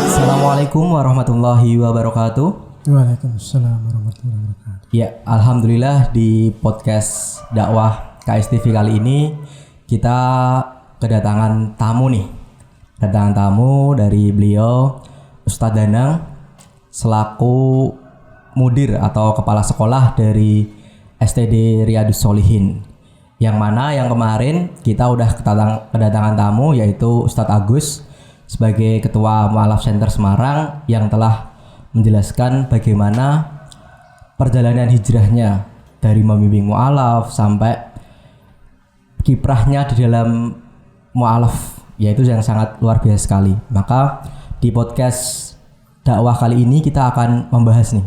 Assalamualaikum warahmatullahi wabarakatuh. Waalaikumsalam warahmatullahi wabarakatuh. Ya, alhamdulillah di podcast dakwah KSTV kali ini kita kedatangan tamu nih. Kedatangan tamu dari beliau Ustadz Danang selaku mudir atau kepala sekolah dari STD Riyadus Sholihin. Yang mana yang kemarin kita udah kedatangan tamu yaitu Ustadz Agus sebagai Ketua Mu'alaf Center Semarang yang telah menjelaskan bagaimana perjalanan hijrahnya dari membimbing mu'alaf sampai kiprahnya di dalam mu'alaf, yaitu yang sangat luar biasa sekali. Maka di podcast dakwah kali ini kita akan membahas nih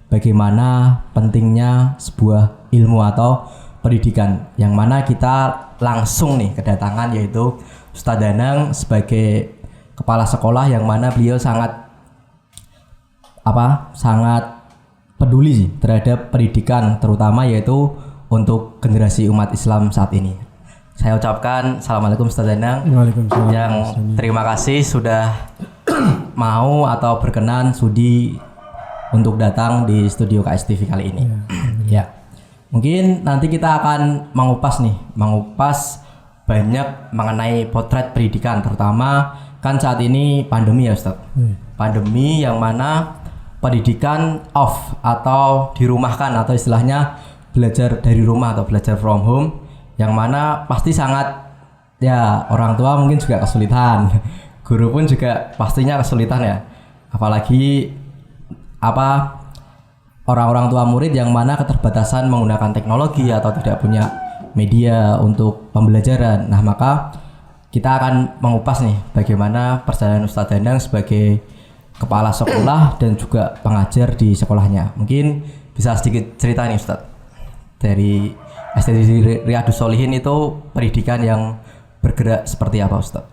bagaimana pentingnya sebuah ilmu atau pendidikan, yang mana kita langsung nih kedatangan yaitu Ustadz Danang sebagai kepala sekolah yang mana beliau sangat peduli sih terhadap pendidikan, terutama yaitu untuk generasi umat Islam saat ini. Saya ucapkan Assalamualaikum Ustadz Danang. Waalaikumsalam. Yang terima kasih sudah mau atau berkenan sudi untuk datang di studio KSTV kali ini. Ya. Mungkin nanti kita akan mengupas banyak mengenai potret pendidikan, terutama kan saat ini pandemi ya Ustaz. Pandemi yang mana pendidikan off atau dirumahkan atau istilahnya belajar dari rumah atau belajar from home, yang mana pasti sangat ya orang tua mungkin juga kesulitan, guru pun juga pastinya kesulitan ya, apalagi orang-orang tua murid yang mana keterbatasan menggunakan teknologi atau tidak punya media untuk pembelajaran. Nah, maka kita akan mengupas nih bagaimana perjalanan Ustadz Danang sebagai kepala sekolah dan juga pengajar di sekolahnya. Mungkin bisa sedikit cerita nih Ustadz, dari STD Riyadus Sholihin itu pendidikan yang bergerak seperti apa Ustadz?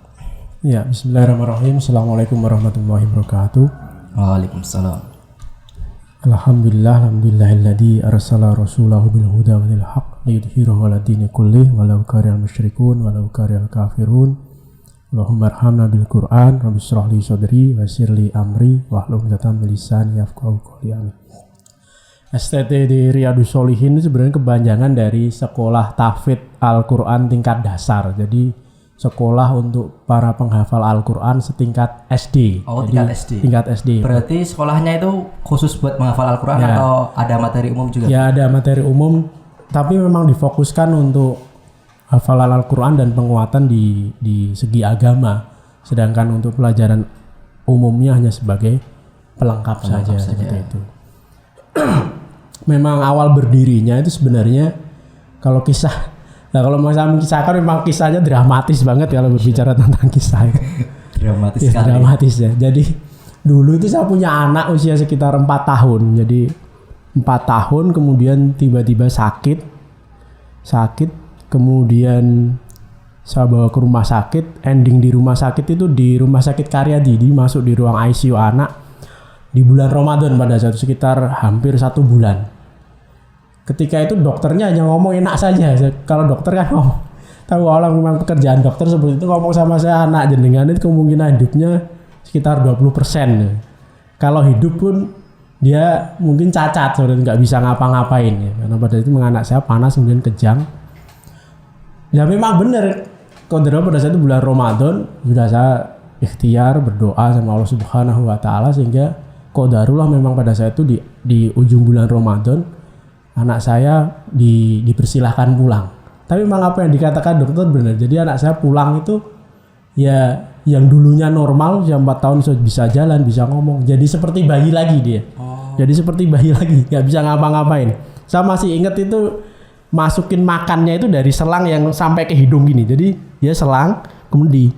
Ya, bismillahirrahmanirrahim. Assalamualaikum warahmatullahi wabarakatuh. Waalaikumsalam. Alhamdulillahilladzi arsala rasulahu bil huda wa dinil haqq liyudhhirahu 'ala dini kullih walau karihal musyrikun walau karihal kafirun. Allahumma arhamna bil Qur'an, rabbi shrah li sadri wa yassir li amri wahlul 'uqdatam min lisani yafqahu qawli. STD di Riyadus Sholihin itu sebenarnya kepanjangan dari Sekolah Tahfidz Al-Qur'an tingkat dasar. Jadi sekolah untuk para penghafal Al-Qur'an setingkat SD. Oh, jadi, tingkat SD. Berarti sekolahnya itu khusus buat menghafal Al-Qur'an ya, atau ada materi umum juga? Ya, ada materi umum, tapi memang difokuskan untuk hafalan Al-Qur'an dan penguatan di segi agama. Sedangkan untuk pelajaran umumnya hanya sebagai pelengkap saja. Seperti itu. Memang awal berdirinya itu sebenarnya kalau kalau mau saya mengisahkan memang kisahnya dramatis banget kalau berbicara tentang kisah. Dramatis ya, sekali. Dramatis ya. Jadi dulu itu saya punya anak usia sekitar 4 tahun. Jadi 4 tahun kemudian tiba-tiba sakit. Kemudian saya bawa ke rumah sakit. Ending di rumah sakit itu di Rumah Sakit Karyadi. Masuk di ruang ICU anak di bulan Ramadan pada saat itu sekitar hampir 1 bulan. Ketika itu dokternya hanya ngomong enak saja. Kalau dokter kan tahu orang memang pekerjaan dokter seperti itu, ngomong sama saya, anak jenengan itu kemungkinan hidupnya sekitar 20%. Kalau hidup pun dia mungkin cacat, sebenarnya nggak bisa ngapa-ngapain ya. Karena pada itu anak saya panas kemudian kejang. Ya memang benar. Kodra pada saat itu bulan Ramadan sudah saya ikhtiar berdoa sama Allah Subhanahu Wa Taala sehingga qadarullah memang pada saat itu di ujung bulan Ramadan anak saya dipersilahkan pulang. Tapi memang apa yang dikatakan dokter benar. Jadi anak saya pulang itu ya yang dulunya normal, yang 4 tahun sudah bisa jalan, bisa ngomong. Jadi seperti bayi lagi dia. Jadi seperti bayi lagi, nggak bisa ngapa-ngapain. Saya masih ingat itu masukin makannya itu dari selang yang sampai ke hidung gini. Jadi dia selang, kemudian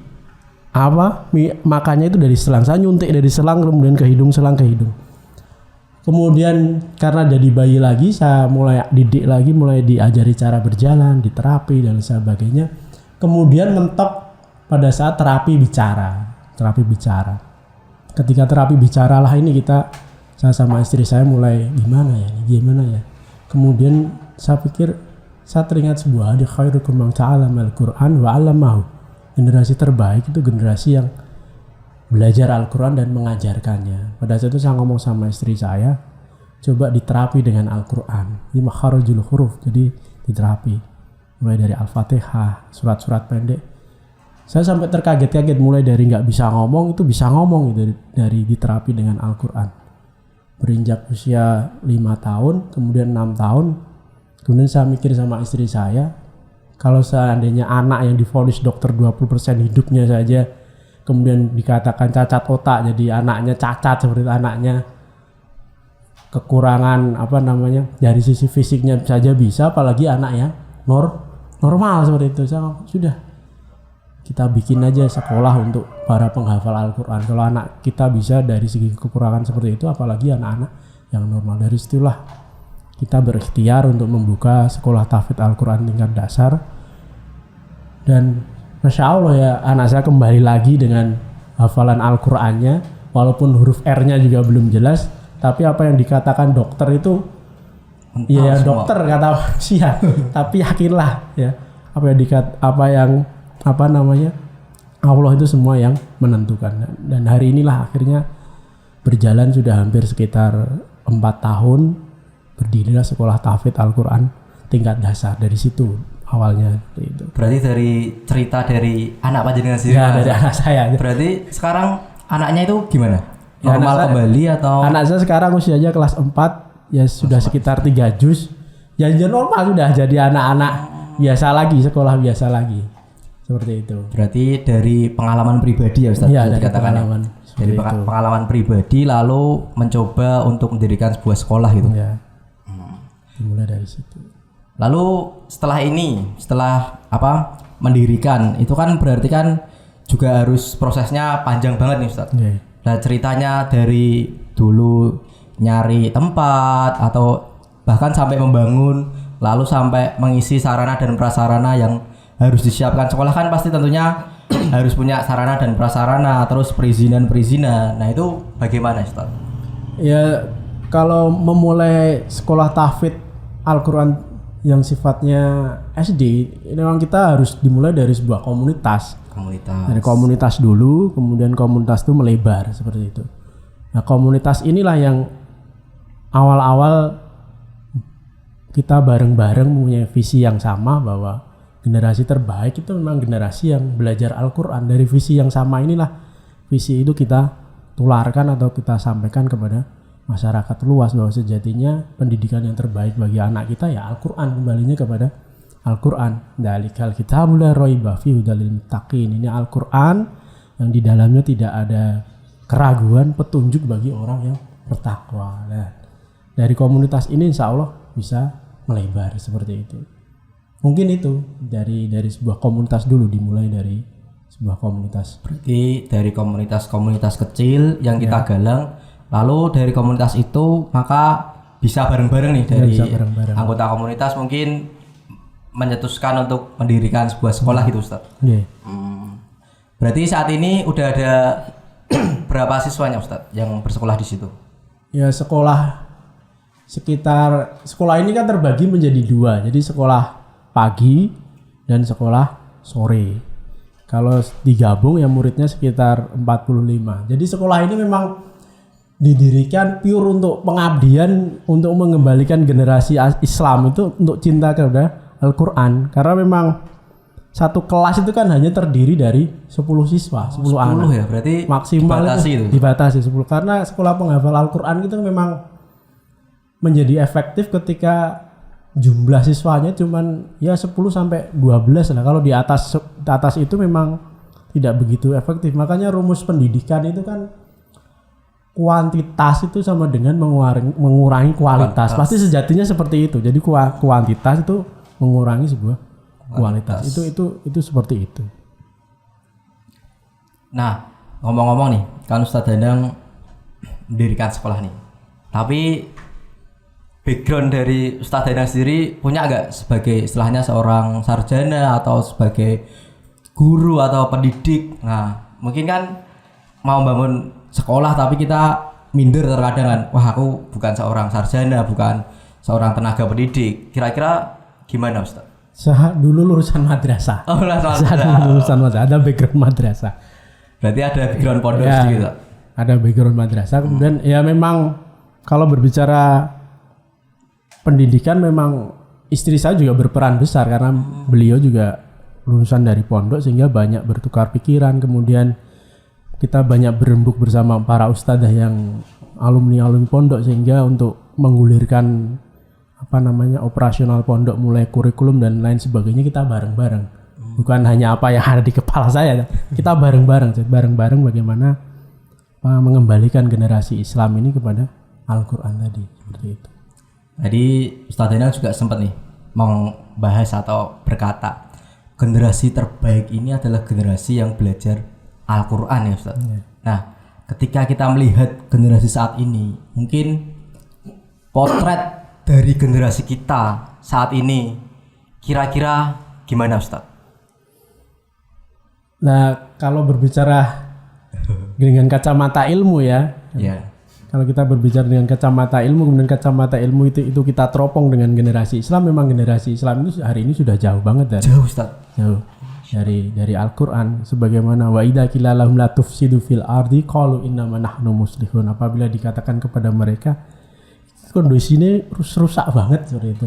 makannya itu dari selang. Saya nyuntik dari selang kemudian ke hidung, selang ke hidung. Kemudian karena jadi bayi lagi, saya mulai didik lagi, mulai diajari cara berjalan, diterapi dan sebagainya. Kemudian mentok pada saat terapi bicara. Ketika terapi bicara lah ini saya sama istri saya mulai gimana ya. Kemudian saya pikir saya teringat sebuah hadis, khairukum man ta'allama al-Qur'an wa 'allamahu. Generasi terbaik itu generasi yang belajar Al-Quran dan mengajarkannya. Pada saat itu saya ngomong sama istri saya, coba diterapi dengan Al-Quran. Ini makharajul huruf, jadi diterapi. Mulai dari Al-Fatihah, surat-surat pendek. Saya sampai terkaget-kaget, mulai dari nggak bisa ngomong, itu bisa ngomong gitu, dari diterapi dengan Al-Quran. Berinjak usia 5 tahun, kemudian 6 tahun, kemudian saya mikir sama istri saya, kalau seandainya anak yang divonis dokter 20% hidupnya saja, kemudian dikatakan cacat otak, jadi anaknya cacat seperti itu, anaknya kekurangan dari sisi fisiknya saja bisa, apalagi anak yang normal seperti itu. Sudah, kita bikin aja sekolah untuk para penghafal Al-Quran. Kalau anak kita bisa dari segi kekurangan seperti itu, apalagi anak-anak yang normal. Dari situlah kita berikhtiar untuk membuka sekolah tahfidz Al-Quran tingkat dasar. Dan Masya Allah ya, anak saya kembali lagi dengan hafalan Al-Qur'annya, walaupun huruf R-nya juga belum jelas, tapi apa yang dikatakan dokter itu ya dokter kata manusia, tapi yakinlah ya, Allah itu semua yang menentukan. Dan hari inilah akhirnya berjalan sudah hampir sekitar 4 tahun, berdirilah sekolah tahfidz Al-Qur'an tingkat dasar. Dari situ awalnya itu. Berarti dari cerita dari anak panjenengan sendiri. Ya, dari anak saya. Berarti sekarang anaknya itu gimana? Normal kembali atau? Anak saya sekarang usianya kelas 4, ya sudah sekitar 3 juz. Ya normal sudah, jadi anak-anak biasa lagi, sekolah biasa lagi. Seperti itu. Berarti dari pengalaman pribadi ya Ustaz? Ya, dari pengalaman. Dari pengalaman pribadi lalu mencoba untuk mendirikan sebuah sekolah gitu. Ya. Dimulai dari situ. Lalu setelah mendirikan itu kan berarti kan juga harus prosesnya panjang banget nih Ustaz. Yeah. Nah ceritanya dari dulu nyari tempat atau bahkan sampai membangun, lalu sampai mengisi sarana dan prasarana yang harus disiapkan sekolah, kan pasti tentunya harus punya sarana dan prasarana, terus perizinan. Nah itu bagaimana Ustaz? Ya kalau memulai sekolah tahfidz Al-Quran yang sifatnya SD, ini memang kita harus dimulai dari sebuah komunitas. Dari komunitas dulu, kemudian komunitas itu melebar seperti itu. Nah, komunitas inilah yang awal-awal kita bareng-bareng mempunyai visi yang sama, bahwa generasi terbaik itu memang generasi yang belajar Al-Quran. Dari visi yang sama inilah, visi itu kita tularkan atau kita sampaikan kepada masyarakat luas, bahwa sejatinya pendidikan yang terbaik bagi anak kita ya Al-Quran, kembalinya kepada Al-Quran. Dalikal kitabul la raiba fihi hudal lil muttaqin. Ini Al-Quran yang di dalamnya tidak ada keraguan, petunjuk bagi orang yang bertakwa. Nah, dari komunitas ini insya Allah bisa melebar seperti itu. Mungkin itu dari sebuah komunitas dulu, dimulai dari sebuah komunitas. Berarti dari komunitas kecil yang kita galang. Lalu dari komunitas itu maka bisa bareng-bareng nih dari anggota komunitas mungkin mencetuskan untuk mendirikan sebuah sekolah gitu Ustaz. Yeah. Berarti saat ini udah ada berapa siswanya Ustaz yang bersekolah di situ? Ya sekolah ini kan terbagi menjadi 2. Jadi sekolah pagi dan sekolah sore. Kalau digabung ya muridnya sekitar 45. Jadi sekolah ini memang didirikan pure untuk pengabdian, untuk mengembalikan generasi Islam itu untuk cinta kepada Al-Quran. Karena memang satu kelas itu kan hanya terdiri dari 10 siswa, 10 anak. Ya, berarti maksimal dibatasi 10. Karena sekolah penghafal Al-Quran itu memang menjadi efektif ketika jumlah siswanya cuman ya 10 sampai 12 lah. Kalau di atas itu memang tidak begitu efektif. Makanya rumus pendidikan itu kan kuantitas itu sama dengan mengurangi kualitas. Pasti sejatinya seperti itu. Jadi kuantitas itu mengurangi sebuah kualitas. Itu seperti itu. Nah, ngomong-ngomong nih, kan Ustadz Danang mendirikan sekolah nih. Tapi background dari Ustadz Danang sendiri punya nggak sebagai istilahnya seorang sarjana atau sebagai guru atau pendidik? Nah, mungkin kan mau bangun sekolah tapi kita minder terkadang kan, wah aku bukan seorang sarjana, bukan seorang tenaga pendidik. Kira-kira gimana Ustaz? Saya dulu lulusan madrasah. Oh, Lulusan madrasah. Ada background madrasah. Berarti ada background pondok Ya, sedikit, Pak? ada background madrasah. Kemudian ya memang kalau berbicara pendidikan memang istri saya juga berperan besar karena beliau juga lulusan dari pondok sehingga banyak bertukar pikiran. Kemudian kita banyak berembuk bersama para ustadzah yang alumni pondok sehingga untuk menggulirkan operasional pondok mulai kurikulum dan lain sebagainya kita bareng-bareng. Bukan hanya apa yang ada di kepala saya, kita bareng-bareng bagaimana mengembalikan generasi Islam ini kepada Al-Quran tadi, seperti itu. Tadi Ustaz Zainal juga sempat nih membahas atau berkata generasi terbaik ini adalah generasi yang belajar Al-Quran ya Ustaz. Ya. Nah, ketika kita melihat generasi saat ini, mungkin potret dari generasi kita saat ini kira-kira gimana Ustaz? Nah, kalau berbicara dengan kacamata ilmu ya. Kalau kita berbicara dengan kacamata ilmu, kemudian kacamata ilmu itu kita teropong dengan generasi Islam, memang generasi Islam itu hari ini sudah jauh banget dari jauh Ustaz. Jauh dari Al-Qur'an, sebagaimana wa idza qila lahum la tufsidu fil ardi qalu innama nahnu muslihun. Apabila dikatakan kepada mereka kondisi ini rusak banget seperti itu.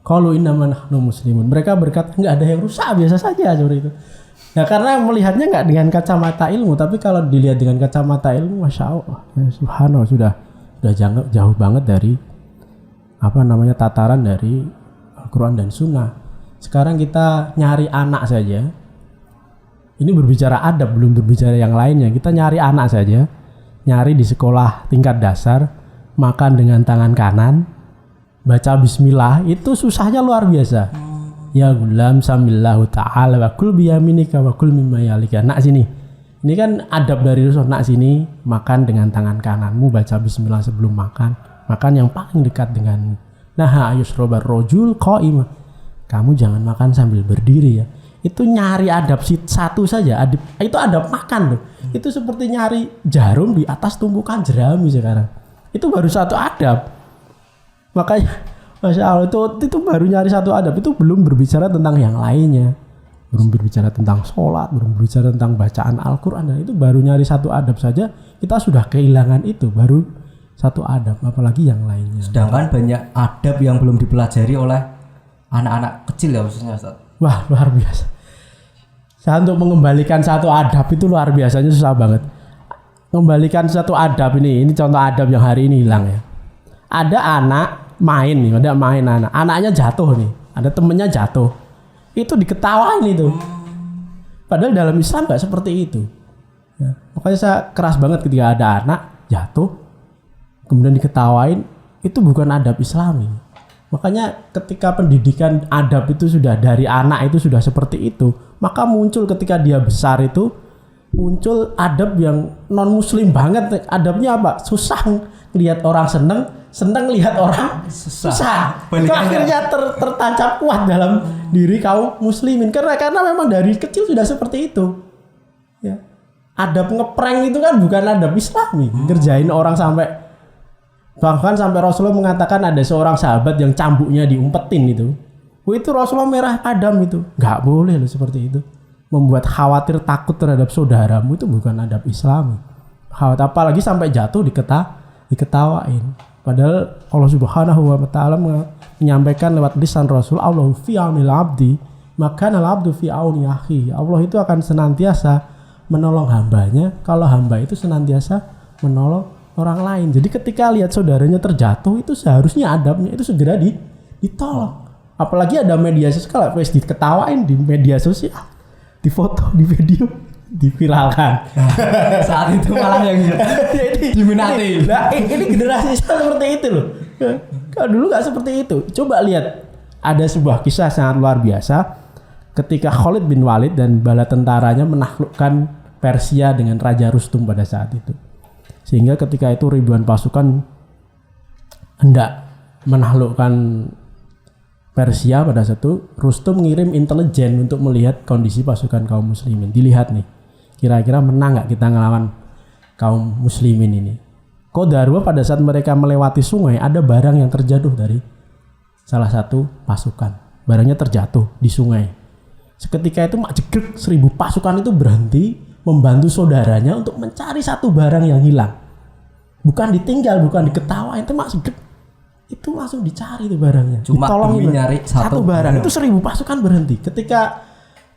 Qalu innama nahnu muslimun. Mereka berkata enggak ada yang rusak, biasa saja seperti itu. Nah, karena melihatnya nggak dengan kacamata ilmu, tapi kalau dilihat dengan kacamata ilmu, masya Allah, ya subhanallah sudah jauh banget dari tataran dari Al-Quran dan Sunnah. Sekarang kita nyari anak saja. Ini berbicara adab, belum berbicara yang lainnya. Kita nyari anak saja, nyari di sekolah tingkat dasar, makan dengan tangan kanan, baca Bismillah, itu susahnya luar biasa. Ya gulam samillahu ta'ala wa kul biyaminika wa kul mimma yalika. Nak sini. Ini kan adab dari Rasul. Nak sini, makan dengan tangan kananmu, baca bismillah sebelum makan. Makan yang paling dekat denganmu. Nah, yusrobar rojul qa'imah. Kamu jangan makan sambil berdiri ya. Itu nyari adab satu saja. Itu adab makan loh. Itu seperti nyari jarum di atas tumpukan jerami sekarang. Itu baru satu adab. Makanya Masya Allah, itu baru nyari satu adab. Itu belum berbicara tentang yang lainnya. Belum berbicara tentang sholat, belum berbicara tentang bacaan Al-Quran. Dan itu baru nyari satu adab saja, kita sudah kehilangan itu. Baru satu adab, apalagi yang lainnya. Sedangkan banyak adab yang belum dipelajari oleh anak-anak kecil ya khususnya Ustaz. Wah, luar biasa. Saya untuk mengembalikan satu adab itu luar biasanya susah banget. Mengembalikan satu adab ini contoh adab yang hari ini hilang ya. Ada anak main anak. Anaknya jatuh nih. Ada temennya jatuh. Itu diketawain itu. Padahal dalam Islam gak seperti itu. Ya. Makanya saya keras banget ketika ada anak jatuh kemudian diketawain. Itu bukan adab Islami. Makanya ketika pendidikan adab itu sudah dari anak itu sudah seperti itu, maka muncul ketika dia besar itu muncul adab yang non muslim banget. Adabnya apa? Susah lihat orang senang lihat orang susah. Itu akhirnya tertancap kuat dalam diri kaum muslimin karena memang dari kecil sudah seperti itu. Ya. Adab ngeprank itu kan bukan adab Islami. Ngerjain orang bahkan sampai Rasulullah mengatakan ada seorang sahabat yang cambuknya diumpetin itu. Itu Rasulullah merah padam itu. Nggak boleh loh seperti itu. Membuat khawatir takut terhadap saudaramu itu bukan adab Islami. Apalagi sampai jatuh diketawain. Padahal Allah Subhanahu wa taala menyampaikan lewat lisan Rasul, Allahu fi aunil abdi, maka al-abdu fi auni akhi. Allah itu akan senantiasa menolong hambanya kalau hamba itu senantiasa menolong orang lain. Jadi ketika lihat saudaranya terjatuh itu seharusnya adabnya itu segera ditolong. Apalagi ada media sosial, wes diketawain di media sosial, difoto, di video, diviralkan. Saat itu malah yang diminati. Nah, ini generasi seperti itu loh. Kalau dulu nggak seperti itu. Coba lihat, ada sebuah kisah sangat luar biasa ketika Khalid bin Walid dan bala tentaranya menaklukkan Persia dengan Raja Rustum pada saat itu. Sehingga ketika itu ribuan pasukan hendak menaklukkan Persia pada saat itu, Rustum ngirim intelijen untuk melihat kondisi pasukan kaum muslimin. Dilihat nih, kira-kira menang nggak kita ngelawan kaum muslimin ini. Qadarwa pada saat mereka melewati sungai, ada barang yang terjatuh dari salah satu pasukan. barangnya terjatuh di sungai. Seketika itu mak jegrek 1000 pasukan itu berhenti membantu saudaranya untuk mencari satu barang yang hilang. Bukan ditinggal, bukan diketawain, itu mak jegrek. Itu langsung dicari tuh barangnya. Cuma demi nyari satu barang. Itu 1000 pasukan berhenti. Ketika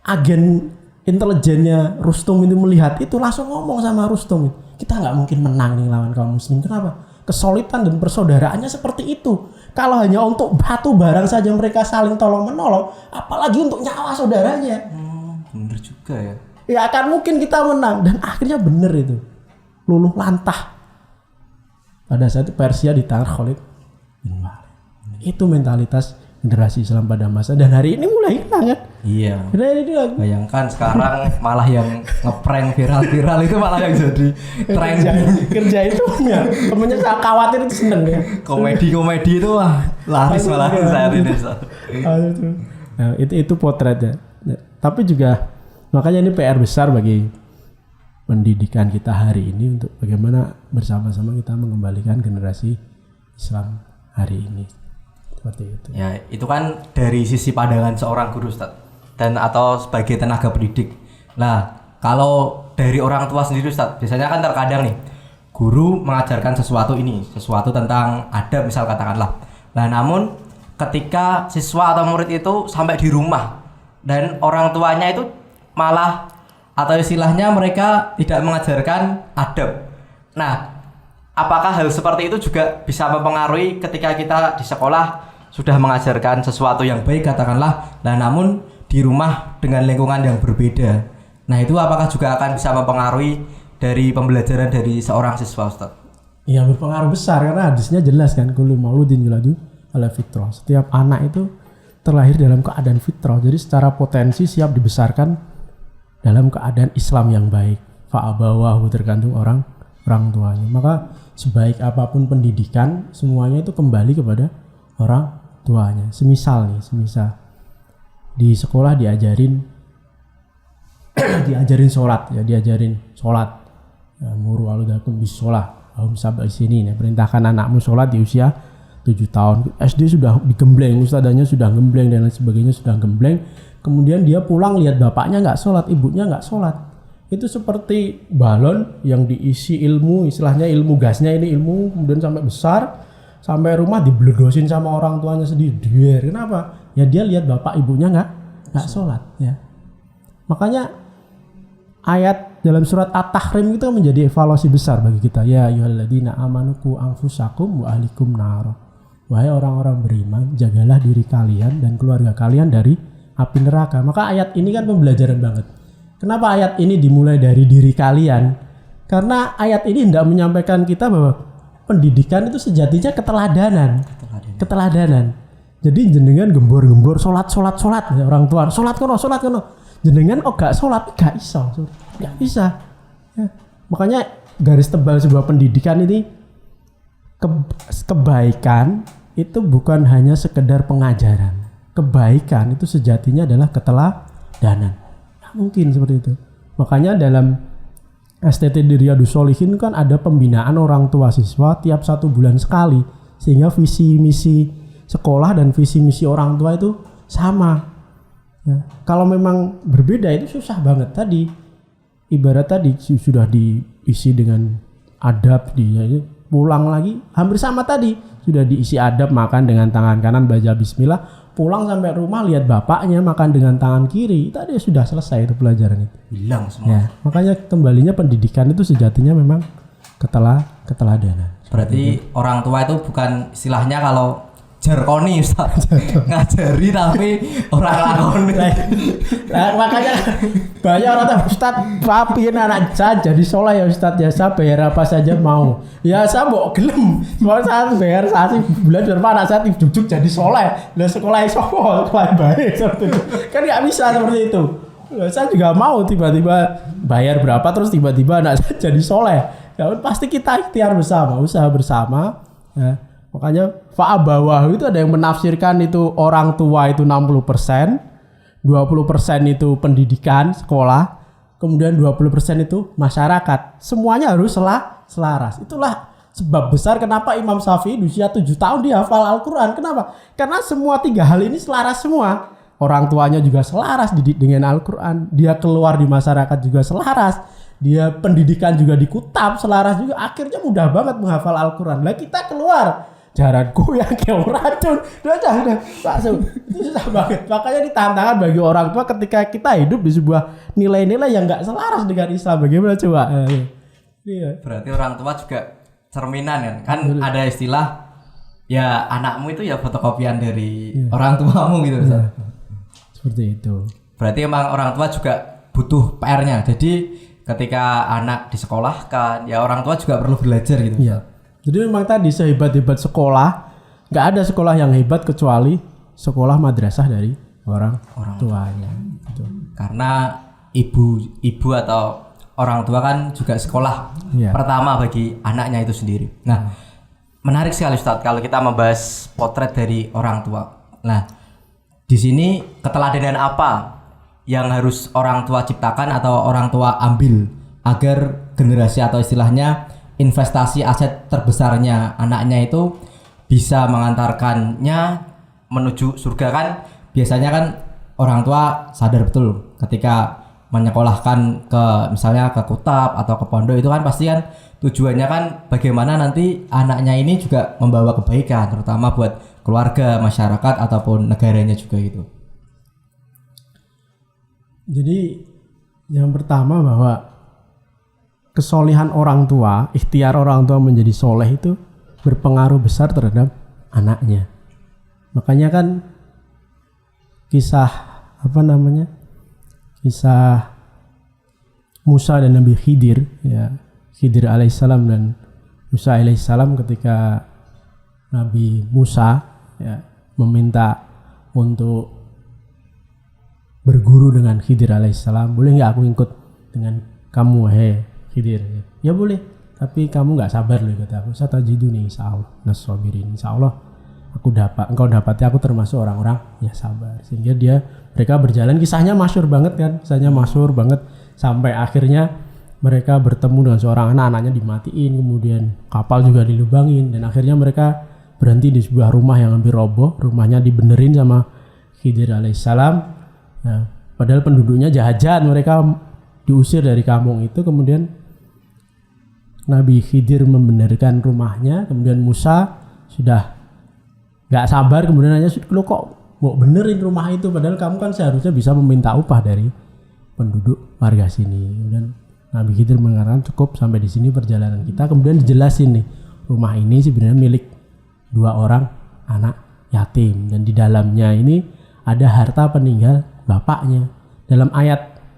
agen intelijennya Rustum itu melihat itu langsung ngomong sama Rustum, kita nggak mungkin menang nih lawan kaum muslim. Kenapa? Kesolidan dan persaudaraannya seperti itu. Kalau hanya untuk batu barang saja mereka saling tolong menolong, apalagi untuk nyawa saudaranya. Bener juga ya. Ya akan mungkin kita menang, dan akhirnya bener itu, luluh lantah. Pada saat itu Persia di tangan Khalid bin Walid. Itu mentalitas generasi Islam pada masa, dan hari ini mulai hilang kan? Iya. Bayangkan sekarang malah yang ngeprank viral-viral itu malah yang jadi trending. Kerja itu ya, temennya saya khawatir itu seneng ya. Komedi itu wah laris malah saat ini. Nah, itu potretnya. Tapi juga makanya ini PR besar bagi pendidikan kita hari ini untuk bagaimana bersama-sama kita mengembalikan generasi Islam hari ini. Seperti itu. Ya, itu kan dari sisi pandangan seorang guru, Ustaz, dan atau sebagai tenaga pendidik. Nah, kalau dari orang tua sendiri, Ustaz, biasanya kan terkadang nih guru mengajarkan sesuatu tentang adab misal katakanlah. Nah, namun ketika siswa atau murid itu sampai di rumah dan orang tuanya itu malah atau istilahnya mereka tidak mengajarkan adab. Nah, apakah hal seperti itu juga bisa mempengaruhi ketika kita di sekolah sudah mengajarkan sesuatu yang baik katakanlah, nah namun di rumah dengan lingkungan yang berbeda. Nah, itu apakah juga akan bisa mempengaruhi dari pembelajaran dari seorang siswa, Ustaz? Iya, berpengaruh besar karena hadisnya jelas kan, kullu mauludin yuladu ala fitrah. Setiap anak itu terlahir dalam keadaan fitrah. Jadi secara potensi siap dibesarkan dalam keadaan Islam yang baik. Fa'abawahu, tergantung orang tuanya. Maka sebaik apapun pendidikan, semuanya itu kembali kepada orang tuanya. Semisal di sekolah diajarin sholat ya, ya, muru aludakum bis sholat ahum sab'i sinin ya, perintahkan anakmu sholat di usia 7 tahun. SD sudah digembleng, ustadzanya sudah gembleng dan lain sebagainya sudah gembleng. Kemudian dia pulang lihat bapaknya nggak sholat, ibunya nggak sholat. Itu seperti balon yang diisi ilmu, istilahnya ilmu gasnya ini ilmu, kemudian sampai besar, sampai rumah dibledosin sama orang tuanya sendiri. Kenapa? Ya dia lihat bapak ibunya nggak sholat ya. Makanya ayat dalam surat At-Tahrim itu menjadi evaluasi besar bagi kita. Ya ayyuhalladzina amanu qu anfusakum wa ahlikum nar. Wahai orang-orang beriman, jagalah diri kalian dan keluarga kalian dari api neraka. Maka ayat ini kan pembelajaran banget. Kenapa ayat ini dimulai dari diri kalian? Karena ayat ini hendak menyampaikan kita bahwa pendidikan itu sejatinya keteladanan. Jadi jenengan gembor sholat ya, orang tua sholat kono. Jenengan gak sholat gak bisa. Ya. Makanya garis tebal sebuah pendidikan ini kebaikan itu bukan hanya sekedar pengajaran. Kebaikan itu sejatinya adalah keteladanan. Nah, mungkin seperti itu. Makanya dalam STT di Riyadhus Shalihin kan ada pembinaan orang tua siswa tiap 1 bulan sekali, sehingga visi misi sekolah dan visi misi orang tua itu sama. Ya, kalau memang berbeda itu susah banget. Tadi ibarat tadi sudah diisi dengan adab, pulang lagi hampir sama tadi, sudah diisi adab, makan dengan tangan kanan baca bismillah, pulang sampai rumah lihat bapaknya makan dengan tangan kiri, tadi sudah selesai itu pelajaran itu. Hilang semua. Ya, makanya kembalinya pendidikan itu sejatinya memang keteladanan. Berarti orang tua itu bukan istilahnya kalau jarkoni Ustaz, ngajari tapi orang lakoni. Nah, makanya banyak orang tuh, Ustaz, papiin anak saya jadi soleh ya Ustaz, ya saya bayar apa saja mau. Ya saya mau gelem, soalnya saya bayar satu bulan berapa anak saya juk jadi soleh. Lah sekolah baik seperti itu. Kan nggak bisa seperti itu. Saya juga mau tiba-tiba bayar berapa terus tiba-tiba anak saya jadi soleh. Ya pasti kita ikhtiar bersama, usaha bersama. Ya. Makanya fa'abawah itu ada yang menafsirkan itu orang tua itu 60%, 20% itu pendidikan, sekolah, kemudian 20% itu masyarakat. Semuanya harus selaras. Itulah sebab besar kenapa Imam Syafi'i di usia 7 tahun dia hafal Al-Quran. Kenapa? Karena semua 3 hal ini selaras semua. Orang tuanya juga selaras didik dengan Al-Quran. Dia keluar di masyarakat juga selaras. Dia pendidikan juga di Kutab selaras juga. Akhirnya mudah banget menghafal Al-Quran. Lah kita keluar jaranku yang kayak racun. Udah langsung. Itu susah banget. Makanya ini tantangan bagi orang tua ketika kita hidup di sebuah nilai-nilai yang gak selaras dengan Islam. Bagaimana coba? Iya. Berarti orang tua juga cerminan kan ada istilah ya anakmu itu ya fotokopian dari orang tuamu gitu Ustaz. Seperti itu. Berarti emang orang tua juga butuh PR-nya. Jadi ketika anak disekolahkan ya orang tua juga perlu belajar gitu. Iya. Jadi memang tadi sehebat-hebat sekolah nggak ada sekolah yang hebat kecuali sekolah madrasah dari orang tuanya. Gitu. Karena ibu atau orang tua kan juga sekolah pertama bagi anaknya itu sendiri. Nah, menarik sekali Ustadz kalau kita membahas potret dari orang tua. Nah, di sini keteladanan apa yang harus orang tua ciptakan atau orang tua ambil agar generasi atau istilahnya investasi aset terbesarnya anaknya itu bisa mengantarkannya menuju surga kan? Biasanya kan orang tua sadar betul ketika menyekolahkan ke misalnya ke Kutab atau ke pondok itu kan pasti kan tujuannya kan bagaimana nanti anaknya ini juga membawa kebaikan terutama buat keluarga, masyarakat ataupun negaranya juga gitu. Jadi yang pertama bahwa kesolehan orang tua, ikhtiar orang tua menjadi soleh itu berpengaruh besar terhadap anaknya. Makanya kan kisah kisah Musa dan Nabi Khidir, ya Khidir alaihissalam dan Musa alaihissalam ketika Nabi Musa ya meminta untuk berguru dengan Khidir alaihissalam, boleh nggak aku ikut dengan kamu Khidir? Ya boleh, tapi kamu nggak sabar loh kata aku. Satajiduni insyaallah nas-sabirin, insyaallah engkau dapati aku termasuk orang-orang ya sabar. Sehingga mereka berjalan, kisahnya masyhur banget kan, sampai akhirnya mereka bertemu dengan seorang anaknya dimatiin, kemudian kapal juga dilubangin, dan akhirnya mereka berhenti di sebuah rumah yang hampir roboh, rumahnya dibenerin sama Khidir alaihissalam. Nah, padahal penduduknya jahat-jahat, mereka diusir dari kampung itu, kemudian Nabi Khidir membenarkan rumahnya, kemudian Musa sudah gak sabar kemudian nanya, lo kok mau benerin rumah itu padahal kamu kan seharusnya bisa meminta upah dari penduduk warga sini. Kemudian Nabi Khidir mengatakan cukup sampai di sini perjalanan kita. Kemudian dijelasin nih, rumah ini sebenarnya milik 2 orang anak yatim dan di dalamnya ini ada harta peninggal bapaknya. Dalam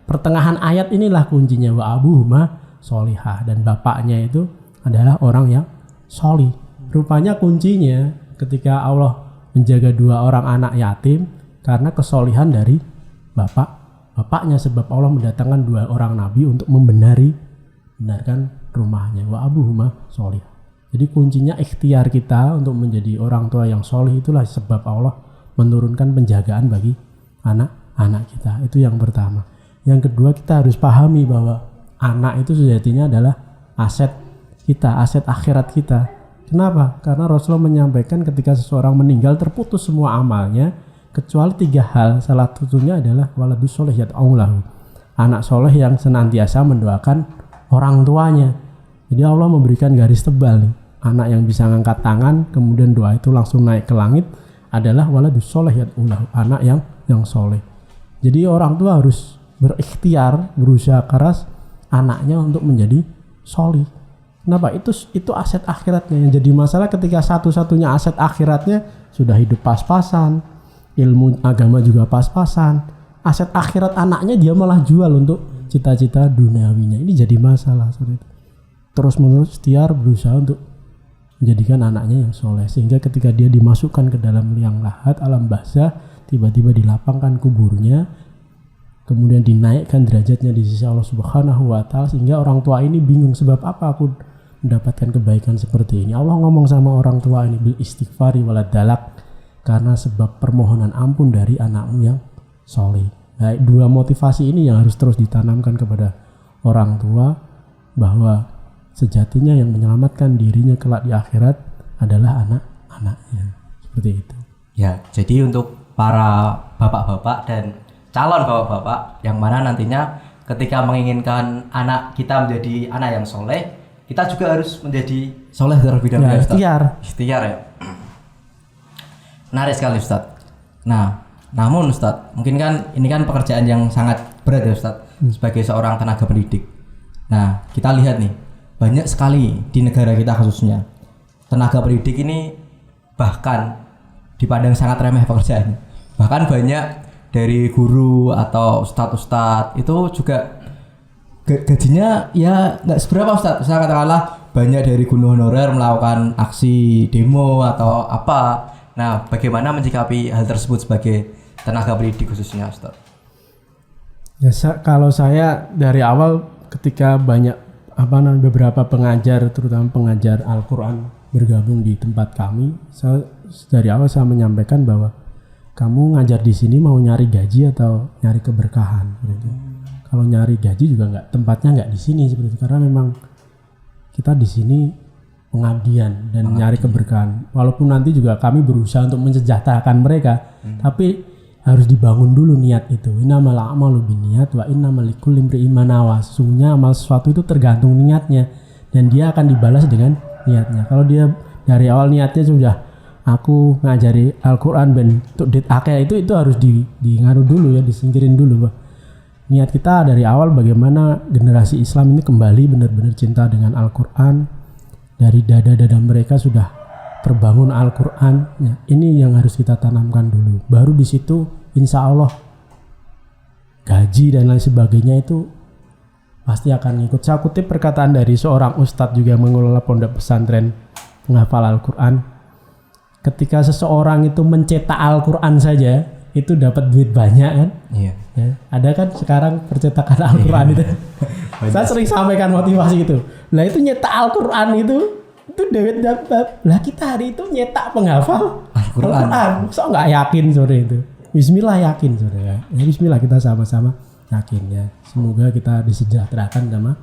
pertengahan ayat inilah kuncinya, wa abuhuma solihah, dan bapaknya itu adalah orang yang solih. Rupanya kuncinya ketika Allah menjaga 2 orang anak yatim karena kesolihan dari bapaknya, sebab Allah mendatangkan 2 orang nabi untuk membenarkan rumahnya, wa abuhuma solih. Jadi kuncinya ikhtiar kita untuk menjadi orang tua yang solih, itulah sebab Allah menurunkan penjagaan bagi anak-anak kita. Itu yang pertama. Yang kedua, kita harus pahami bahwa anak itu sejatinya adalah aset kita, aset akhirat kita. Kenapa? Karena Rasulullah menyampaikan ketika seseorang meninggal terputus semua amalnya kecuali 3 hal. Salah satunya adalah waladus soleh yad'ulahu, anak soleh yang senantiasa mendoakan orang tuanya. Jadi Allah memberikan garis tebal nih, anak yang bisa ngangkat tangan kemudian doa itu langsung naik ke langit adalah waladus soleh yad'ulahu, anak yang soleh. Jadi orang tua harus berikhtiar, berusaha keras anaknya untuk menjadi soleh. Kenapa? Itu aset akhiratnya. Yang jadi masalah ketika satu-satunya aset akhiratnya sudah hidup pas-pasan, ilmu agama juga pas-pasan, aset akhirat anaknya dia malah jual untuk cita-cita duniawinya. Ini jadi masalah seperti itu. Terus-menerus ikhtiar berusaha untuk menjadikan anaknya yang soleh, sehingga ketika dia dimasukkan ke dalam liang lahat alam barzah, tiba-tiba dilapangkan kuburnya, kemudian dinaikkan derajatnya di sisi Allah Subhanahu wa taala, sehingga orang tua ini bingung, sebab apa aku mendapatkan kebaikan seperti ini. Allah ngomong sama orang tua ini, bil istighfari walad dalak, karena sebab permohonan ampun dari anakmu yang soleh. Nah, 2 motivasi ini yang harus terus ditanamkan kepada orang tua, bahwa sejatinya yang menyelamatkan dirinya kelak di akhirat adalah anak-anaknya. Seperti itu. Ya, jadi untuk para bapak-bapak dan calon bapak-bapak yang mana nantinya ketika menginginkan anak kita menjadi anak yang soleh, kita juga harus menjadi soleh terlebih dahulu. Ya, ikhtiar ya. Menarik sekali Ustaz. Nah, namun Ustaz, mungkin kan ini kan pekerjaan yang sangat berat ya Ustaz sebagai seorang tenaga pendidik. Nah, kita lihat nih, banyak sekali di negara kita khususnya tenaga pendidik ini bahkan dipandang sangat remeh pekerjaannya. Bahkan banyak dari guru atau ustadz itu juga gajinya ya nggak seberapa Ustadz. Saya katakanlah banyak dari guru honorer melakukan aksi demo atau apa. Nah, bagaimana menyikapi hal tersebut sebagai tenaga pendidik khususnya Ustadz? Ya, kalau saya dari awal ketika banyak beberapa pengajar, terutama pengajar Al-Quran bergabung di tempat kami, dari awal saya menyampaikan bahwa kamu ngajar di sini mau nyari gaji atau nyari keberkahan gitu. Kalau nyari gaji juga tempatnya nggak di sini seperti itu, karena memang kita di sini pengabdian dan nyari keberkahan. Walaupun nanti juga kami berusaha untuk mensejahterakan mereka, tapi harus dibangun dulu niat itu. Innamal a'malu binniyat wa innamal likulli imri'in ma nawa. Sesungguhnya amal sesuatu itu tergantung niatnya dan dia akan dibalas dengan niatnya. Kalau dia dari awal niatnya sudah aku ngajari Al-Quran ben untuk dit akeh itu harus ngaruh dulu ya, disingkirin dulu. Niat kita dari awal bagaimana generasi Islam ini kembali benar-benar cinta dengan Al-Quran. Dari dada-dada mereka sudah terbangun Al-Quran ya, ini yang harus kita tanamkan dulu. Baru di situ insya Allah gaji dan lain sebagainya itu pasti akan ngikut. Saya kutip perkataan dari seorang ustadz juga mengelola pondok pesantren penghafal Al-Quran. Ketika seseorang itu mencetak Al-Quran saja itu dapat duit banyak kan? Iya. Ya, ada kan sekarang percetakan Al-Quran itu. Saya sering sampaikan motivasi itu. Lah itu nyetak Al-Quran itu duit dapat. Lah kita hari itu nyetak penghafal Al-Quran. So nggak yakin sore itu. Bismillah yakin sore ya. Bismillah kita sama-sama yakin ya. Semoga kita disejahterakan sama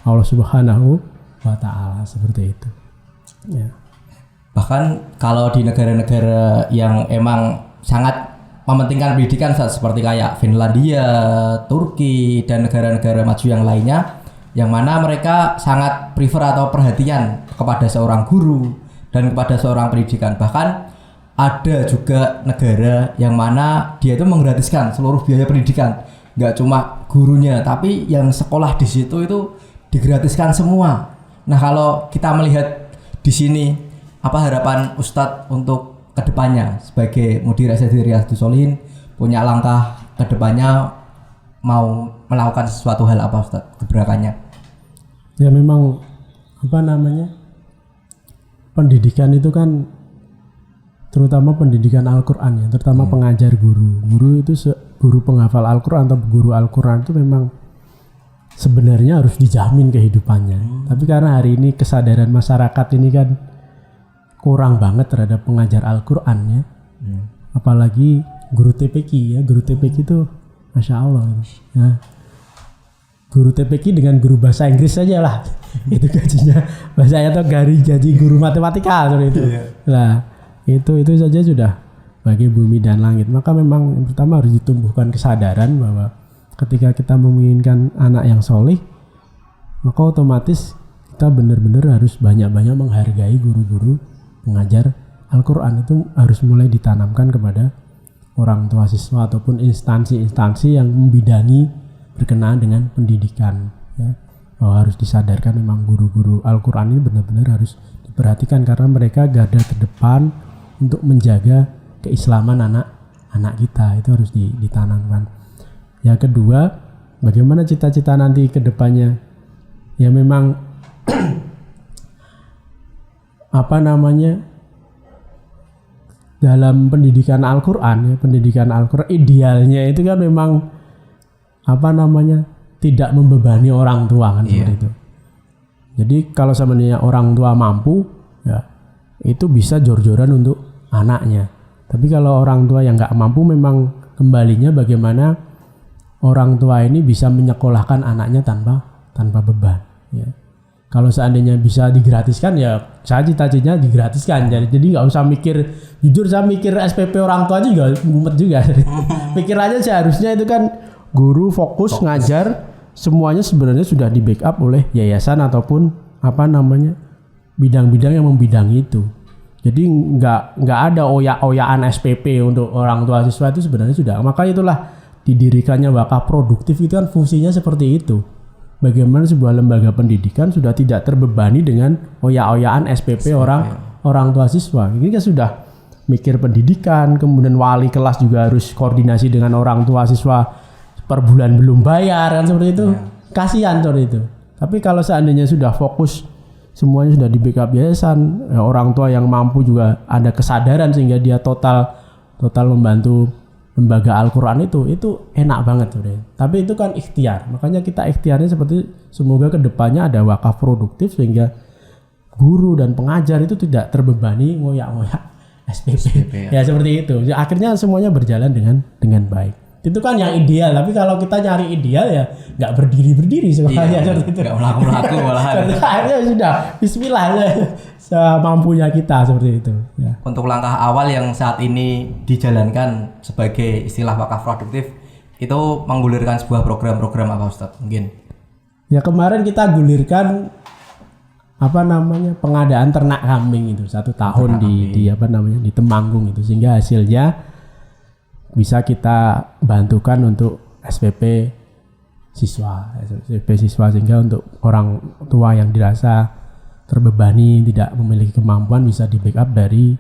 Allah Subhanahu wa Ta'ala seperti itu. Ya. Bahkan kalau di negara-negara yang emang sangat mementingkan pendidikan seperti kayak Finlandia, Turki dan negara-negara maju yang lainnya, yang mana mereka sangat prefer atau perhatian kepada seorang guru dan kepada seorang pendidikan. Bahkan ada juga negara yang mana dia itu menggratiskan seluruh biaya pendidikan, nggak cuma gurunya tapi yang sekolah di situ itu digratiskan semua. Nah, kalau kita melihat di sini, apa harapan Ustadz untuk kedepannya sebagai Mudir SD Riyadhus Sholihin, punya langkah kedepannya mau melakukan sesuatu hal apa Ustadz gebrakannya? Ya memang pendidikan itu kan terutama pendidikan Al-Quran ya, terutama pengajar guru itu guru penghafal Al-Quran atau guru Al-Quran itu memang sebenarnya harus dijamin kehidupannya. Tapi karena hari ini kesadaran masyarakat ini kan kurang banget terhadap pengajar Al-Quran ya. Apalagi guru TPQ ya. Guru TPQ itu Masya Allah ya. Guru TPQ dengan guru bahasa Inggris saja lah itu gajinya bahasa atau gaji guru matematika itu. Nah itu saja sudah bagi bumi dan langit. Maka memang yang pertama harus ditumbuhkan kesadaran bahwa ketika kita menginginkan anak yang soleh, maka otomatis kita benar-benar harus banyak-banyak menghargai guru-guru pengajar Al-Quran. Itu harus mulai ditanamkan kepada orang tua siswa ataupun instansi-instansi yang membidangi berkenaan dengan pendidikan ya. Bahwa harus disadarkan memang guru-guru Al-Quran ini benar-benar harus diperhatikan karena mereka garda terdepan untuk menjaga keislaman anak-anak kita. Itu harus ditanamkan. Yang kedua, bagaimana cita-cita nanti ke depannya? Ya memang dalam pendidikan Al-Quran ya, pendidikan Al-Quran idealnya itu kan memang tidak membebani orang tua kan seperti itu. Jadi kalau sebenarnya orang tua mampu ya itu bisa jor-joran untuk anaknya. Tapi kalau orang tua yang nggak mampu, memang kembalinya bagaimana orang tua ini bisa menyekolahkan anaknya tanpa beban ya. kalau seandainya bisa digratiskan ya saya cita-citanya digratiskan. Jadi nggak usah mikir, jujur saya mikir SPP orang tua juga mumet juga. Pikir aja seharusnya itu kan guru fokus ngajar, semuanya sebenarnya sudah di backup oleh yayasan ataupun apa namanya bidang-bidang yang membidangi itu. Jadi nggak ada oyak-oyaan SPP untuk orang tua siswa itu sebenarnya sudah. Maka itulah didirikannya wakaf produktif itu kan fungsinya seperti itu. Bagaimana sebuah lembaga pendidikan sudah tidak terbebani dengan oyak-oyaan SPP orang tua siswa. Ini kan sudah mikir pendidikan, kemudian wali kelas juga harus koordinasi dengan orang tua siswa per bulan belum bayar kan seperti itu. Kasihan seperti itu. Tapi kalau seandainya sudah fokus semuanya sudah di backup yayasan, orang tua yang mampu juga ada kesadaran sehingga dia total membantu lembaga Al-Quran itu enak banget sebenarnya. Tapi itu kan ikhtiar, makanya kita ikhtiarnya seperti semoga kedepannya ada wakaf produktif sehingga guru dan pengajar itu tidak terbebani ngoyak-ngoyak SPP. Ya seperti itu. Akhirnya semuanya berjalan dengan baik. Itu kan yang ideal, tapi kalau kita nyari ideal ya nggak berdiri sebenarnya seperti itu. Nggak melaku malahan. Akhirnya sudah Bismillah semampunya kita seperti itu. Ya. Untuk langkah awal yang saat ini dijalankan sebagai istilah wakaf produktif itu menggulirkan sebuah program-program apa Ustaz? Mungkin? Ya kemarin kita gulirkan pengadaan ternak kambing itu 1 tahun di Temanggung itu, sehingga hasilnya bisa kita bantukan untuk SPP siswa sehingga untuk orang tua yang dirasa terbebani tidak memiliki kemampuan bisa di backup dari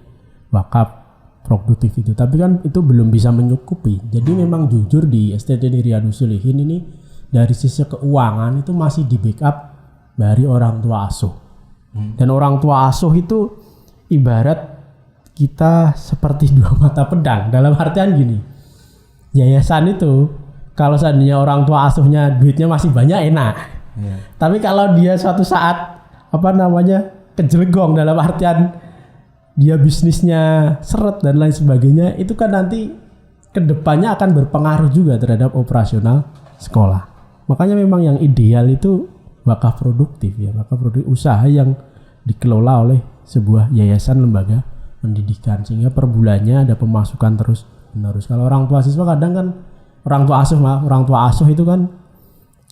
wakaf produktif itu. Tapi kan itu belum bisa mencukupi. Jadi memang jujur di STT Riyadhus Shalihin ini dari sisi keuangan itu masih di backup dari orang tua asuh. Dan orang tua asuh itu ibarat kita seperti 2 mata pedang, dalam artian gini, yayasan itu kalau seandainya orang tua asuhnya duitnya masih banyak enak, tapi kalau dia suatu saat kejelegong dalam artian dia bisnisnya seret dan lain sebagainya, itu kan nanti kedepannya akan berpengaruh juga terhadap operasional sekolah. Makanya memang yang ideal itu wakaf produktif ya, wakaf produktif usaha yang dikelola oleh sebuah yayasan lembaga pendidikan sehingga per bulannya ada pemasukan terus menerus. Kalau orang tua siswa kadang kan orang tua asuh itu kan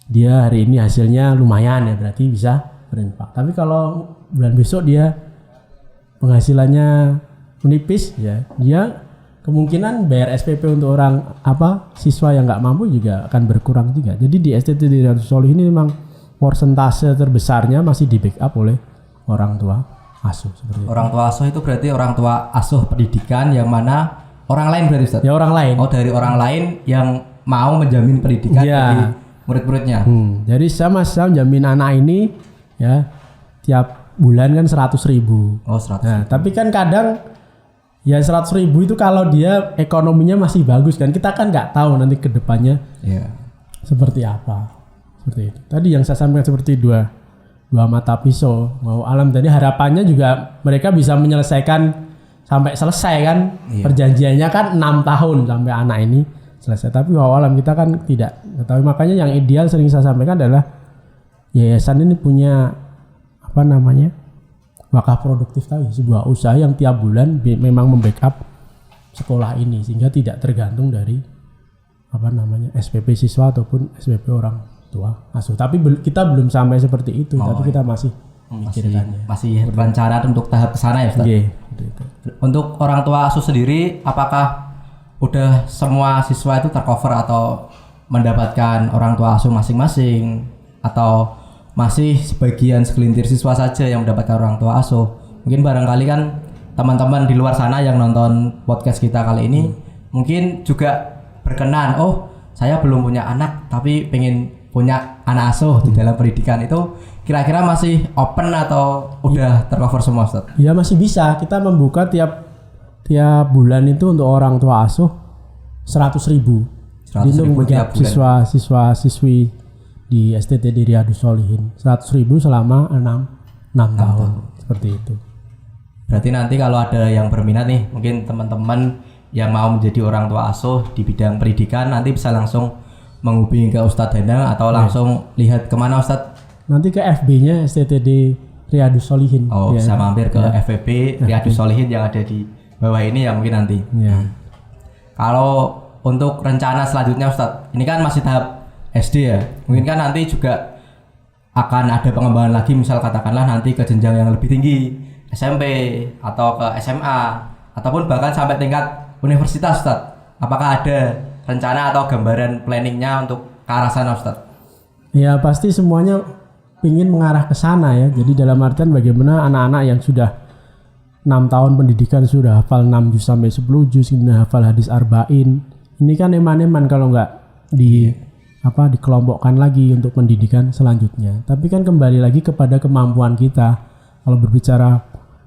dia hari ini hasilnya lumayan ya, berarti bisa berinfak. Tapi kalau bulan besok dia penghasilannya menipis ya, dia kemungkinan bayar SPP untuk orang siswa yang nggak mampu juga akan berkurang juga. Jadi di STT Riyadhus Shalihin ini memang persentase terbesarnya masih di backup oleh orang tua asuh seperti itu. Orang tua asuh itu berarti orang tua asuh pendidikan yang mana orang lain berarti Ustaz? Ya orang lain. Oh, dari orang lain yang mau menjamin pendidikan dari murid-muridnya. Jadi saya menjamin anak ini ya tiap bulan kan 100.000. Oh, 100.000. Nah, tapi kan kadang ya 100.000 itu kalau dia ekonominya masih bagus kan, kita kan nggak tahu nanti kedepannya seperti apa. Seperti itu. Tadi yang saya sampaikan seperti dua mata pisau. Mau alam tadi harapannya juga mereka bisa menyelesaikan sampai selesai kan. Perjanjiannya kan 6 tahun sampai anak ini selesai. Tapi alam kita kan tidak. Tapi makanya yang ideal sering saya sampaikan adalah yayasan ini punya wakaf produktif tadi, sebuah usaha yang tiap bulan memang membackup sekolah ini sehingga tidak tergantung dari SPP siswa ataupun SPP orang tua asuh. Tapi kita belum sampai seperti itu, tapi kita masih memikirkannya. Masih berencana untuk tahap kesana ya Ustaz? Untuk orang tua asuh sendiri, apakah udah semua siswa itu tercover atau mendapatkan orang tua asuh masing-masing, atau masih sebagian segelintir siswa saja yang mendapatkan orang tua asuh? Mungkin barangkali kan teman-teman di luar sana yang nonton podcast kita kali ini mungkin juga berkenan, saya belum punya anak tapi pengen punya anak asuh di dalam pendidikan. Itu kira-kira masih open atau udah tercover semua Ustaz? Ya masih bisa, kita membuka tiap bulan itu untuk orang tua asuh 100.000 untuk tiap siswa-siswi di STT Riyadhus Shalihin 100.000 selama 6 tahun seperti itu. Berarti nanti kalau ada yang berminat nih, mungkin teman-teman yang mau menjadi orang tua asuh di bidang pendidikan nanti bisa langsung menghubungi ke Ustadz Danang atau langsung lihat kemana Ustadz? nanti ke FB-nya STTD Riyadus Sholihin. Oh, bisa mampir ke FVB Riyadus Sholihin yang ada di bawah ini ya mungkin nanti. Ya. Kalau untuk rencana selanjutnya Ustadz, ini kan masih tahap SD ya. Mungkin kan nanti juga akan ada pengembangan lagi, misal katakanlah nanti ke jenjang yang lebih tinggi, SMP atau ke SMA ataupun bahkan sampai tingkat universitas Ustadz. Apakah ada rencana atau gambaran planningnya untuk ke arah sana Ustadz? Ya pasti semuanya ingin mengarah ke sana ya. Jadi dalam artian bagaimana anak-anak yang sudah 6 tahun pendidikan sudah hafal 6 juz sampai 10 juz, kemudian hafal hadis arba'in. Ini kan eman-eman kalau nggak dikelompokkan lagi untuk pendidikan selanjutnya. Tapi kan kembali lagi kepada kemampuan kita. Kalau berbicara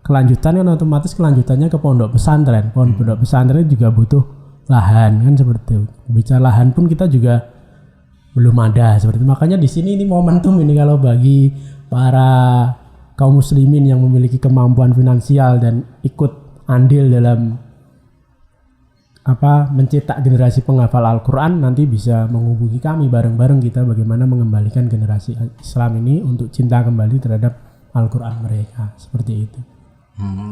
kelanjutan kan otomatis kelanjutannya ke pondok pesantren. Pondok pesantren juga butuh lahan kan seperti itu. Bicara lahan pun kita juga belum ada seperti itu. Makanya di sini ini momentum ini kalau bagi para kaum muslimin yang memiliki kemampuan finansial dan ikut andil dalam mencetak generasi penghafal Al-Quran, nanti bisa menghubungi kami bareng-bareng kita bagaimana mengembalikan generasi Islam ini untuk cinta kembali terhadap Al-Quran mereka seperti itu.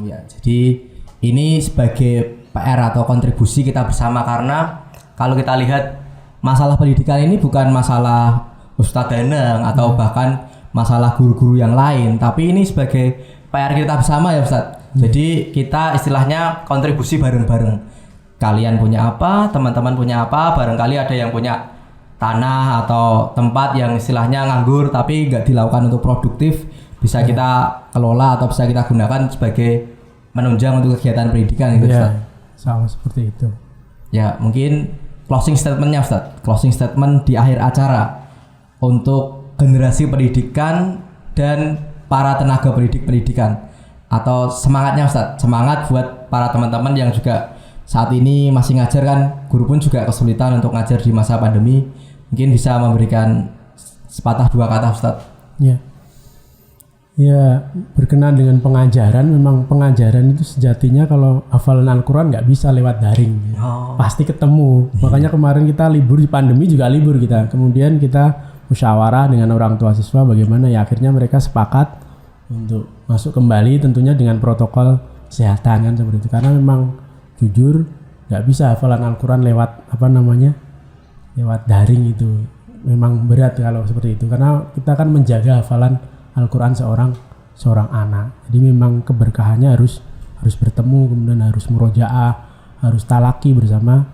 Ya, jadi ini sebagai PR atau kontribusi kita bersama, karena kalau kita lihat masalah pendidikan ini bukan masalah Ustadz Danang atau bahkan masalah guru-guru yang lain, tapi ini sebagai PR kita bersama ya Ustadz. Jadi kita istilahnya kontribusi bareng-bareng. Kalian punya apa, teman-teman punya apa, barangkali ada yang punya tanah atau tempat yang istilahnya nganggur tapi nggak dilakukan untuk produktif, bisa kita kelola atau bisa kita gunakan sebagai menunjang untuk kegiatan pendidikan gitu Ustadz. Sama seperti itu. Ya, mungkin closing statementnya Ustadz, closing statement di akhir acara untuk generasi pendidikan dan para tenaga pendidikan, atau semangatnya Ustadz, semangat buat para teman-teman yang juga saat ini masih ngajar kan, guru pun juga kesulitan untuk ngajar di masa pandemi, mungkin bisa memberikan sepatah dua kata Ustadz. Ya, berkenaan dengan pengajaran, memang pengajaran itu sejatinya kalau hafalan Al-Quran nggak bisa lewat daring, pasti ketemu. Makanya kemarin kita libur di pandemi juga libur kita, kemudian kita musyawarah dengan orang tua siswa bagaimana ya akhirnya mereka sepakat untuk masuk kembali, tentunya dengan protokol kesehatan kan seperti itu. Karena memang jujur nggak bisa hafalan Al-Quran lewat lewat daring, itu memang berat kalau seperti itu, karena kita kan menjaga hafalan Al-Quran seorang anak. Jadi memang keberkahannya harus bertemu, kemudian harus murojaah, harus talaki bersama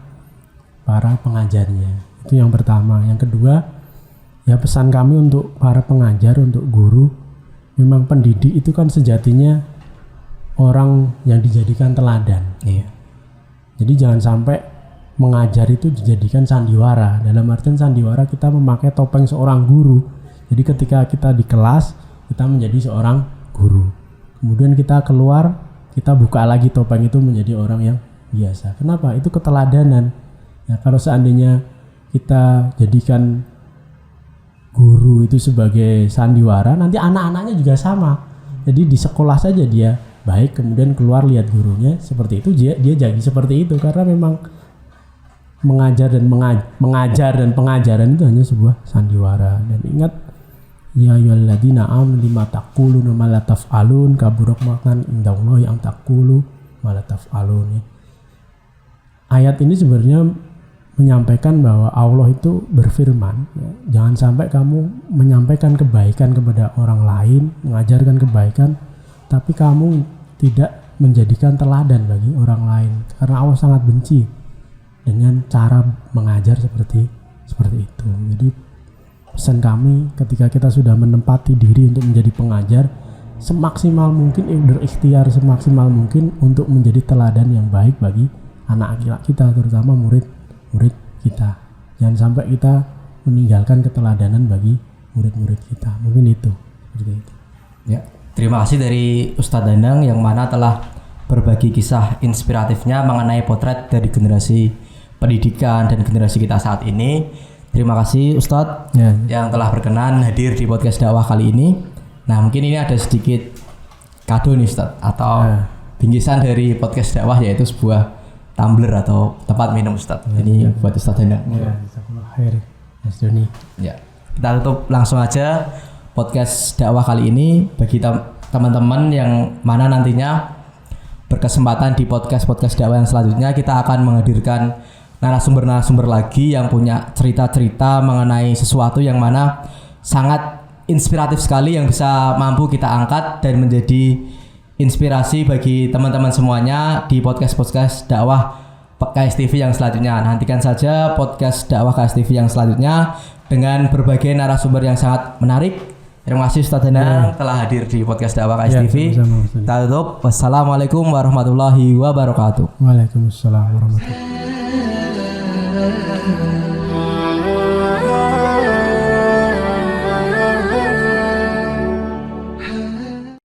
para pengajarnya. Itu yang pertama. Yang kedua, ya pesan kami untuk para pengajar, untuk guru, memang pendidik itu kan sejatinya orang yang dijadikan teladan. Iya. Jadi jangan sampai mengajar itu dijadikan sandiwara. Dalam artian sandiwara kita memakai topeng seorang guru. Jadi ketika kita di kelas, kita menjadi seorang guru. Kemudian kita keluar, kita buka lagi topeng itu menjadi orang yang biasa. Kenapa? Itu keteladanan. Ya, kalau seandainya kita jadikan guru itu sebagai sandiwara, nanti anak-anaknya juga sama. Jadi di sekolah saja dia baik, kemudian keluar lihat gurunya seperti itu, dia jadi seperti itu, karena memang mengajar dan pengajaran itu hanya sebuah sandiwara. Dan ingat, ya ayyuhalladzina amanu lima taquluna ma la taf'alun, kabura maqtan indallahi an taqulu ma la taf'alun. Ayat ini sebenarnya menyampaikan bahwa Allah itu berfirman, ya, jangan sampai kamu menyampaikan kebaikan kepada orang lain, mengajarkan kebaikan, tapi kamu tidak menjadikan teladan bagi orang lain, karena Allah sangat benci dengan cara mengajar seperti itu. Jadi pesan kami ketika kita sudah menempati diri untuk menjadi pengajar, semaksimal mungkin berikhtiar semaksimal mungkin untuk menjadi teladan yang baik bagi anak-anak kita, terutama murid kita. Jangan sampai kita meninggalkan keteladanan bagi murid-murid kita. Mungkin itu seperti itu. Ya, terima kasih dari Ustadz Danang yang mana telah berbagi kisah inspiratifnya mengenai potret dari generasi pendidikan dan generasi kita saat ini. Terima kasih Ustadz yang telah berkenan hadir di podcast dakwah kali ini. Nah, mungkin ini ada sedikit kado nih Ustadz, atau bingkisan dari podcast dakwah, yaitu sebuah tumbler atau tempat minum Ustadz. Ini buat Ustadz Danang. Ya, Mas Doni. Ya, kita tutup langsung aja podcast dakwah kali ini bagi teman-teman yang mana nantinya berkesempatan di podcast dakwah yang selanjutnya kita akan menghadirkan narasumber lagi yang punya cerita-cerita mengenai sesuatu yang mana sangat inspiratif sekali yang bisa mampu kita angkat dan menjadi inspirasi bagi teman-teman semuanya di podcast dakwah KSTV yang selanjutnya. Nantikan saja podcast dakwah KSTV yang selanjutnya dengan berbagai narasumber yang sangat menarik. Terima kasih Ustaz Danang telah hadir di podcast dakwah KSTV. Kita tutup. Wassalamualaikum warahmatullahi wabarakatuh. Waalaikumsalam warahmatullahi wabarakatuh.